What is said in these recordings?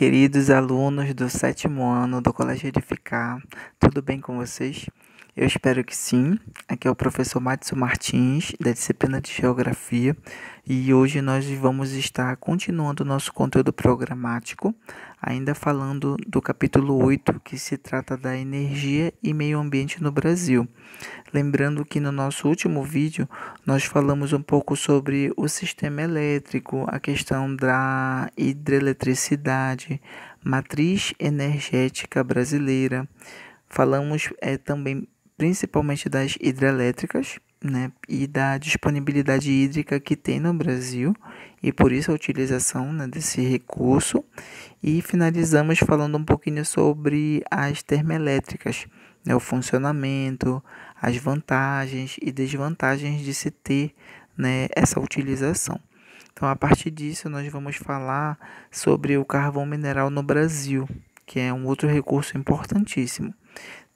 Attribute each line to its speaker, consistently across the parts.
Speaker 1: Queridos alunos do 7º ano do Colégio Edificar, tudo bem com vocês? Eu espero que sim. Aqui é o professor Madison Martins, da disciplina de Geografia, e hoje nós vamos estar continuando o nosso conteúdo programático, ainda falando do capítulo 8, que se trata da energia e meio ambiente no Brasil. Lembrando que no nosso último vídeo nós falamos um pouco sobre o sistema elétrico, a questão da hidroeletricidade, matriz energética brasileira. Falamos também principalmente das hidrelétricas, né, e da disponibilidade hídrica que tem no Brasil e por isso a utilização, né, desse recurso. E finalizamos falando um pouquinho sobre as termoelétricas, né, o funcionamento, as vantagens e desvantagens de se ter, né, essa utilização. Então, a partir disso, nós vamos falar sobre o carvão mineral no Brasil, que é um outro recurso importantíssimo.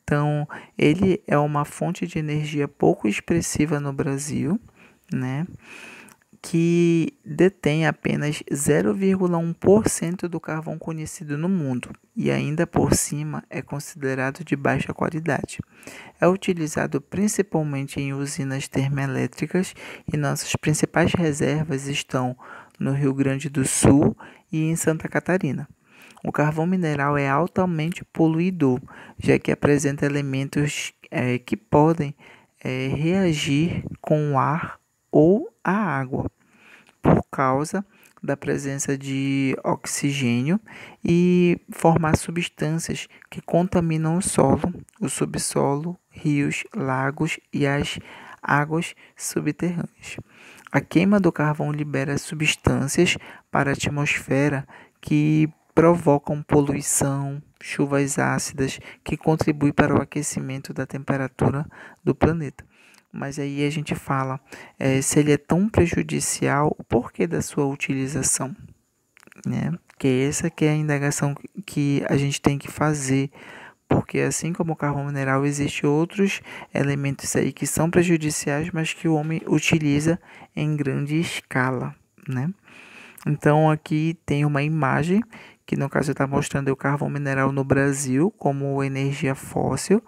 Speaker 1: Então, ele é uma fonte de energia pouco expressiva no Brasil, né, que detém apenas 0,1% do carvão conhecido no mundo e ainda por cima é considerado de baixa qualidade. É utilizado principalmente em usinas termoelétricas e nossas principais reservas estão no Rio Grande do Sul e em Santa Catarina. O carvão mineral é altamente poluidor, já que apresenta elementos que podem reagir com o ar ou a água, por causa da presença de oxigênio e formar substâncias que contaminam o solo, o subsolo, rios, lagos e as águas subterrâneas. A queima do carvão libera substâncias para a atmosfera que provocam poluição, chuvas ácidas, que contribuem para o aquecimento da temperatura do planeta. Mas aí a gente fala, se ele é tão prejudicial, o porquê da sua utilização, né? Que essa que é a indagação que a gente tem que fazer, porque assim como o carvão mineral, existem outros elementos aí que são prejudiciais, mas que o homem utiliza em grande escala, né? Então aqui tem uma imagem que no caso está mostrando o carvão mineral no Brasil como energia fóssil,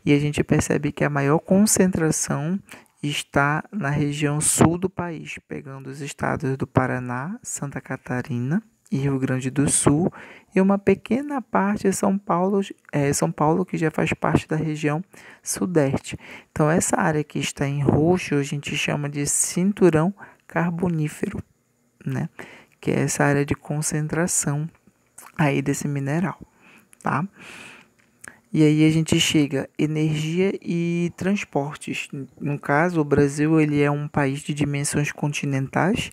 Speaker 1: e a gente percebe que a maior concentração está na região sul do país, pegando os estados do Paraná, Santa Catarina e Rio Grande do Sul, e uma pequena parte de São Paulo que já faz parte da região sudeste. Então essa área que está em roxo a gente chama de cinturão carbonífero, né? Que é essa área de concentração aí desse mineral, tá? E aí a gente chega energia e transportes. No caso, o Brasil ele é um país de dimensões continentais,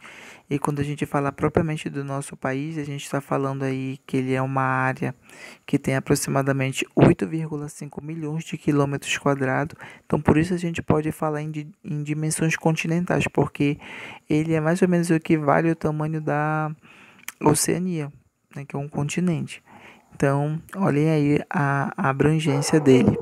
Speaker 1: e quando a gente fala propriamente do nosso país, a gente está falando aí que ele é uma área que tem aproximadamente 8,5 milhões de quilômetros quadrados. Então, por isso a gente pode falar em dimensões continentais, porque ele é mais ou menos o equivale ao tamanho da Oceania, né, que é um continente. Então, olhem aí a abrangência dele.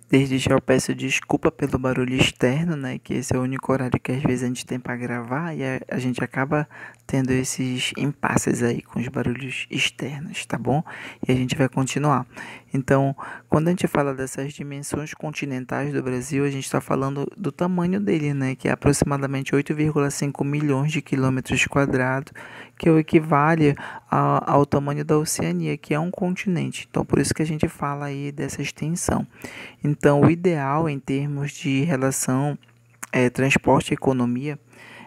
Speaker 1: Desde já eu peço desculpa pelo barulho externo, né? Que esse é o único horário que às vezes a gente tem para gravar e a gente acaba tendo esses impasses aí com os barulhos externos, tá bom? E a gente vai continuar. Então, quando a gente fala dessas dimensões continentais do Brasil, a gente está falando do tamanho dele, né? Que é aproximadamente 8,5 milhões de quilômetros quadrados, que é o equivale ao tamanho da Oceania, que é um continente. Então, por isso que a gente fala aí dessa extensão. Então, o ideal em termos de relação transporte e economia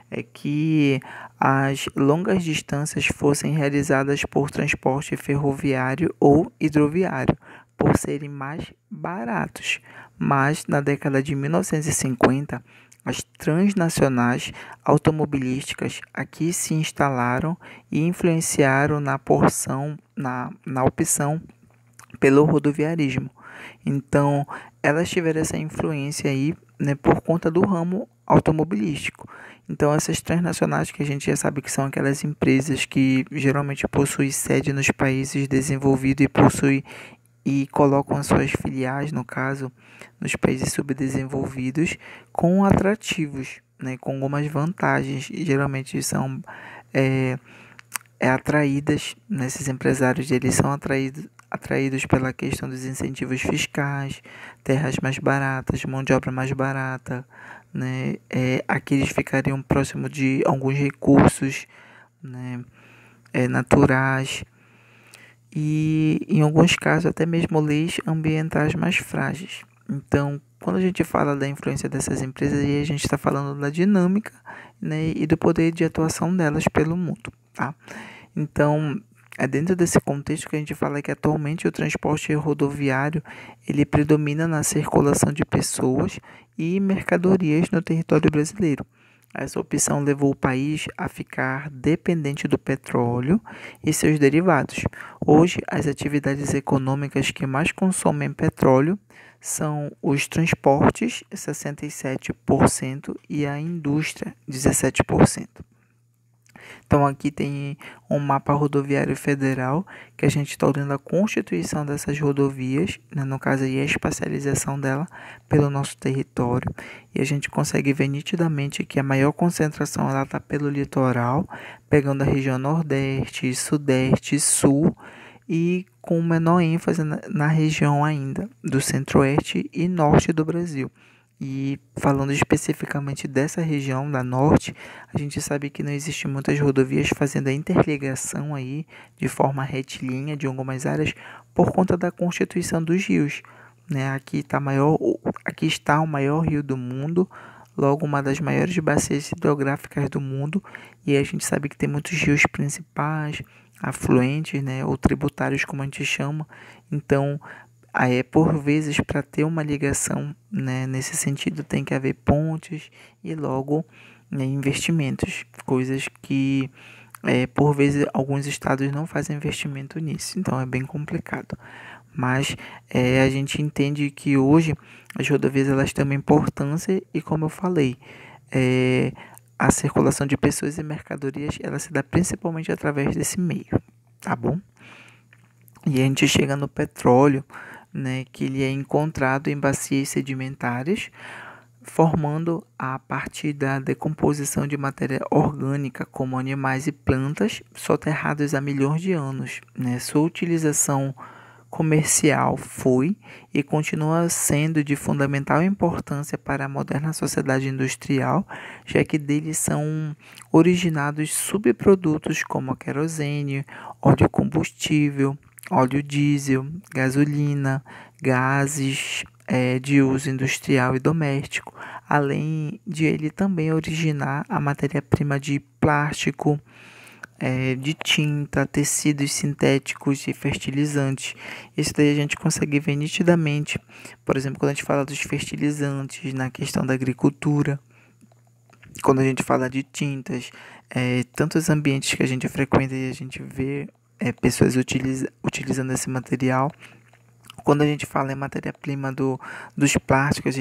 Speaker 1: é que as longas distâncias fossem realizadas por transporte ferroviário ou hidroviário, por serem mais baratos. Mas, na década de 1950, as transnacionais automobilísticas aqui se instalaram e influenciaram na opção pelo rodoviarismo. Então, elas tiveram essa influência aí, né, por conta do ramo automobilístico. Então, essas transnacionais que a gente já sabe que são aquelas empresas que geralmente possuem sede nos países desenvolvidos e colocam as suas filiais, no caso, nos países subdesenvolvidos, com atrativos, né, com algumas vantagens. Geralmente são atraídas, né, esses empresários eles são atraídos pela questão dos incentivos fiscais, terras mais baratas, mão de obra mais barata, né, aqui eles ficariam próximo de alguns recursos, né, naturais e, em alguns casos, até mesmo leis ambientais mais frágeis. Então, quando a gente fala da influência dessas empresas, aí a gente está falando da dinâmica, né, e do poder de atuação delas pelo mundo, tá? Então, é dentro desse contexto que a gente fala que atualmente o transporte rodoviário ele predomina na circulação de pessoas e mercadorias no território brasileiro. Essa opção levou o país a ficar dependente do petróleo e seus derivados. Hoje, as atividades econômicas que mais consomem petróleo são os transportes, 67%, e a indústria, 17%. Então, aqui tem um mapa rodoviário federal que a gente está olhando a constituição dessas rodovias, né, no caso aí a espacialização dela pelo nosso território, e a gente consegue ver nitidamente que a maior concentração ela está pelo litoral, pegando a região Nordeste, Sudeste, Sul, e com menor ênfase na região ainda do Centro-Oeste e Norte do Brasil. E falando especificamente dessa região da norte, a gente sabe que não existe muitas rodovias fazendo a interligação aí de forma retilínea de algumas áreas por conta da constituição dos rios, né? Aqui está o maior rio do mundo, logo uma das maiores bacias hidrográficas do mundo, e a gente sabe que tem muitos rios principais, afluentes, né, ou tributários como a gente chama. Então, por vezes, para ter uma ligação, né, nesse sentido, tem que haver pontes e logo, né, investimentos, coisas que, por vezes, alguns estados não fazem investimento nisso, então é bem complicado. Mas a gente entende que hoje as rodovias elas têm uma importância e, como eu falei, a circulação de pessoas e mercadorias ela se dá principalmente através desse meio, tá bom? E a gente chega no petróleo, né, que ele é encontrado em bacias sedimentares, formando a partir da decomposição de matéria orgânica, como animais e plantas, soterrados há milhões de anos, né? Sua utilização comercial foi e continua sendo de fundamental importância para a moderna sociedade industrial, já que deles são originados subprodutos como a querosene, óleo combustível, óleo diesel, gasolina, gases de uso industrial e doméstico, além de ele também originar a matéria-prima de plástico, de tinta, tecidos sintéticos e fertilizantes. Isso daí a gente consegue ver nitidamente, por exemplo, quando a gente fala dos fertilizantes na questão da agricultura, quando a gente fala de tintas, tantos ambientes que a gente frequenta e a gente vê pessoas utilizando esse material. Quando a gente fala em matéria-prima dos plásticos,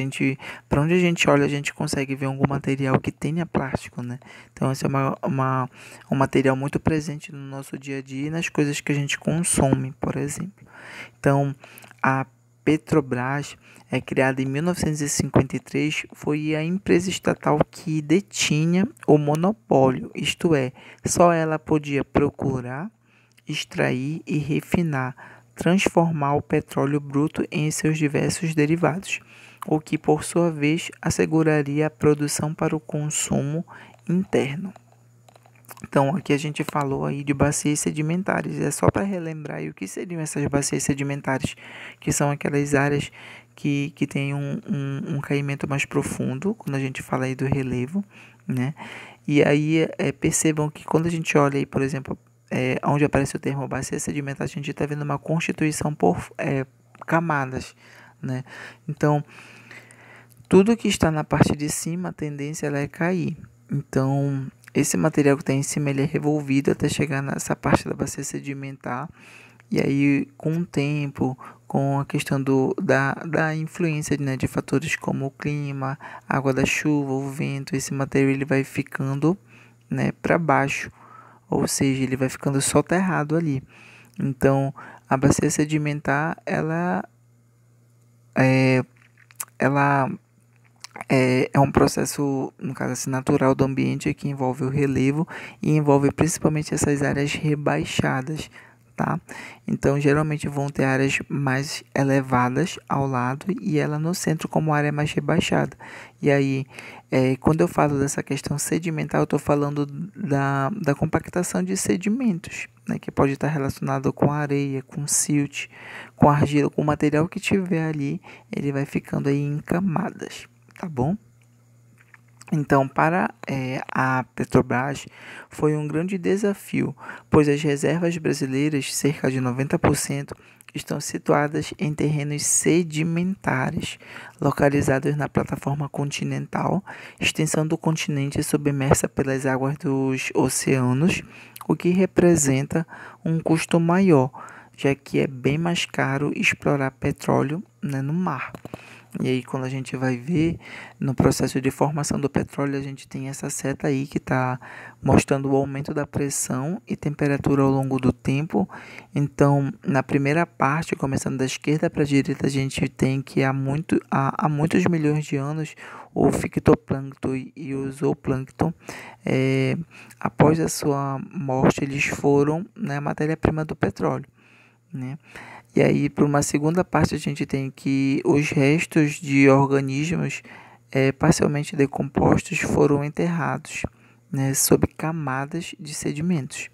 Speaker 1: para onde a gente olha, a gente consegue ver algum material que tenha plástico, né? Então, esse é um material muito presente no nosso dia a dia e nas coisas que a gente consome, por exemplo. Então, a Petrobras é criada em 1953, foi a empresa estatal que detinha o monopólio, isto é, só ela podia procurar, extrair e refinar, transformar o petróleo bruto em seus diversos derivados, o que por sua vez asseguraria a produção para o consumo interno. Então, aqui a gente falou aí de bacias sedimentares, é só para relembrar aí o que seriam essas bacias sedimentares, que são aquelas áreas que têm um caimento mais profundo, quando a gente fala aí do relevo, né? E aí percebam que quando a gente olha aí, por exemplo, onde aparece o termo bacia sedimentar, a gente está vendo uma constituição por camadas, né? Então, tudo que está na parte de cima, a tendência ela é cair. Então, esse material que está em cima ele é revolvido até chegar nessa parte da bacia sedimentar. E aí, com o tempo, com a questão da influência, né, de fatores como o clima, a água da chuva, o vento, esse material ele vai ficando, né, para baixo. Ou seja, ele vai ficando soterrado ali. Então, a bacia sedimentar, ela É um processo, no caso assim, natural do ambiente que envolve o relevo e envolve principalmente essas áreas rebaixadas, tá? Então, geralmente vão ter áreas mais elevadas ao lado e ela no centro como área mais rebaixada. E aí, quando eu falo dessa questão sedimentar, eu estou falando da compactação de sedimentos, né? Que pode estar relacionado com areia, com silt, com argila, com o material que tiver ali, ele vai ficando aí em camadas. Tá bom? Então, para a Petrobras, foi um grande desafio, pois as reservas brasileiras, cerca de 90%, estão situadas em terrenos sedimentares, localizados na plataforma continental, extensão do continente submersa pelas águas dos oceanos, o que representa um custo maior, já que é bem mais caro explorar petróleo, né, no mar. E aí, quando a gente vai ver no processo de formação do petróleo, a gente tem essa seta aí que está mostrando o aumento da pressão e temperatura ao longo do tempo. Então, na primeira parte, começando da esquerda para a direita, a gente tem que há muitos milhões de anos o fitoplâncton e o zooplâncton, após a sua morte, eles foram, né, a matéria-prima do petróleo, né? E aí, para uma segunda parte, a gente tem que os restos de organismos parcialmente decompostos foram enterrados, né, sob camadas de sedimentos.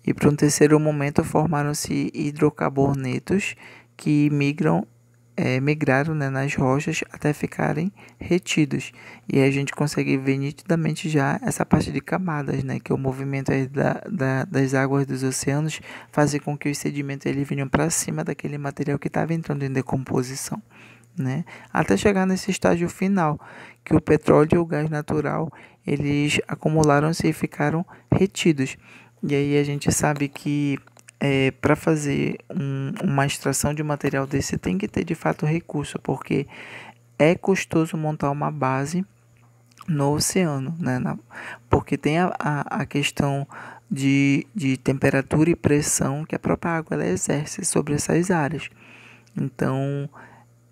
Speaker 1: E para um terceiro momento, formaram-se hidrocarbonetos que migraram, né, nas rochas até ficarem retidos. E aí a gente consegue ver nitidamente já essa parte de camadas, né, que é o movimento aí das águas dos oceanos fazia com que os sedimentos eles vinham para cima daquele material que estava entrando em decomposição, né, até chegar nesse estágio final, que o petróleo e o gás natural eles acumularam-se e ficaram retidos. E aí a gente sabe que para fazer uma extração de um material desse tem que ter de fato recurso, porque é custoso montar uma base no oceano, né? Porque tem a questão de temperatura e pressão que a própria água ela exerce sobre essas áreas. Então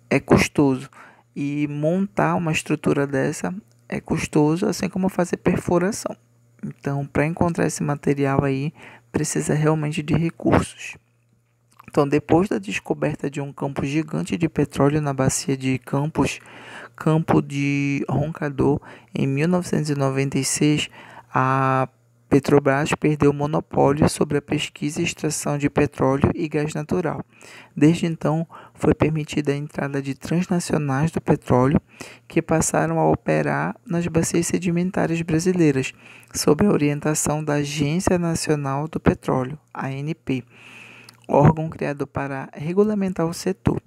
Speaker 1: é custoso. E montar uma estrutura dessa é custoso, assim como fazer perfuração. Então, para encontrar esse material aí, precisa realmente de recursos. Então, depois da descoberta de um campo gigante de petróleo na bacia de Campos, Campo de Roncador, em 1996, a Petrobras perdeu o monopólio sobre a pesquisa e extração de petróleo e gás natural. Desde então, foi permitida a entrada de transnacionais do petróleo, que passaram a operar nas bacias sedimentares brasileiras, sob a orientação da Agência Nacional do Petróleo, ANP, órgão criado para regulamentar o setor.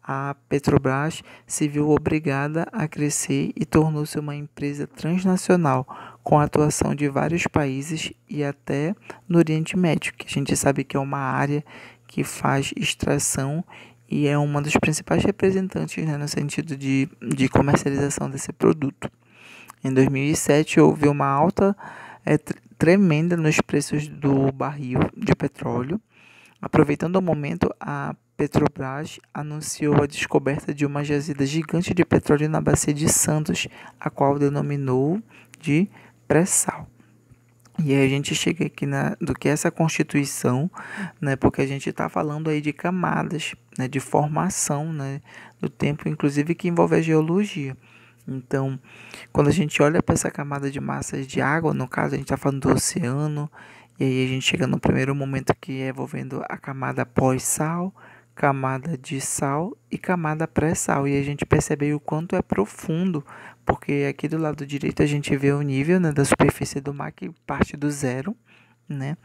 Speaker 1: A Petrobras se viu obrigada a crescer e tornou-se uma empresa transnacional, com a atuação de vários países e até no Oriente Médio, que a gente sabe que é uma área que faz extração e é uma dos principais representantes, né, no sentido de comercialização desse produto. Em 2007, houve uma alta tremenda nos preços do barril de petróleo. Aproveitando o momento, a Petrobras anunciou a descoberta de uma jazida gigante de petróleo na bacia de Santos, a qual denominou de pré-sal. E aí a gente chega aqui do que é essa constituição, né, porque a gente está falando aí de camadas, né, de formação, né, do tempo, inclusive que envolve a geologia. Então, quando a gente olha para essa camada de massas de água, no caso a gente está falando do oceano, e aí a gente chega no primeiro momento que é envolvendo a camada pós-sal, camada de sal e camada pré-sal. E a gente percebe aí o quanto é profundo, porque aqui do lado direito a gente vê o nível, né, da superfície do mar que parte do zero, né?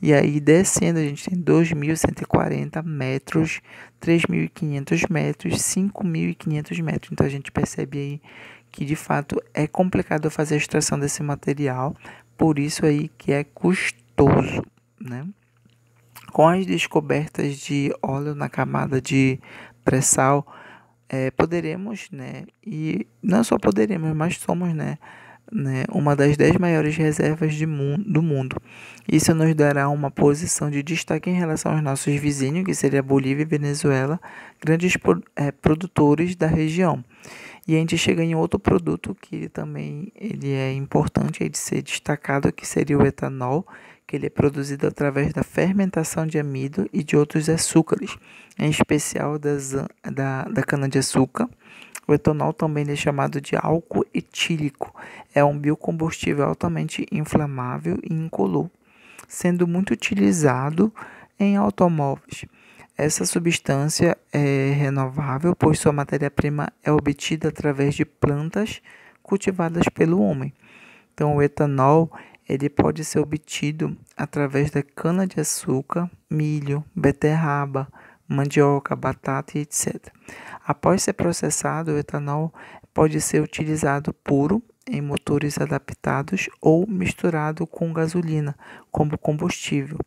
Speaker 1: E aí descendo a gente tem 2.140 metros, 3.500 metros, 5.500 metros. Então a gente percebe aí que de fato é complicado fazer a extração desse material, por isso aí que é custoso, né? Com as descobertas de óleo na camada de pré-sal, poderemos, né, e não só poderemos, mas somos, né, né, uma das 10 maiores reservas do mundo. Isso nos dará uma posição de destaque em relação aos nossos vizinhos, que seria Bolívia e Venezuela, grandes produtores da região. E a gente chega em outro produto que também ele é importante de ser destacado, que seria o etanol, que ele é produzido através da fermentação de amido e de outros açúcares, em especial da cana-de-açúcar. O etanol também é chamado de álcool etílico. É um biocombustível altamente inflamável e incolor, sendo muito utilizado em automóveis. Essa substância é renovável, pois sua matéria-prima é obtida através de plantas cultivadas pelo homem. Então, o etanol ele pode ser obtido através da cana-de-açúcar, milho, beterraba, mandioca, batata e etc. Após ser processado, o etanol pode ser utilizado puro em motores adaptados ou misturado com gasolina como combustível.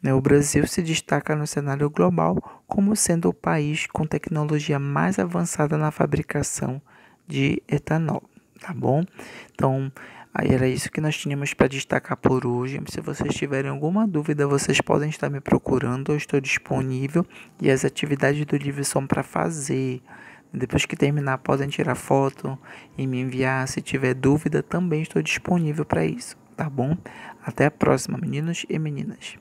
Speaker 1: O Brasil se destaca no cenário global como sendo o país com tecnologia mais avançada na fabricação de etanol, tá bom? Então, aí era isso que nós tínhamos para destacar por hoje. Se vocês tiverem alguma dúvida, vocês podem estar me procurando, eu estou disponível e as atividades do livro são para fazer. Depois que terminar, podem tirar foto e me enviar. Se tiver dúvida, também estou disponível para isso, tá bom? Até a próxima, meninos e meninas.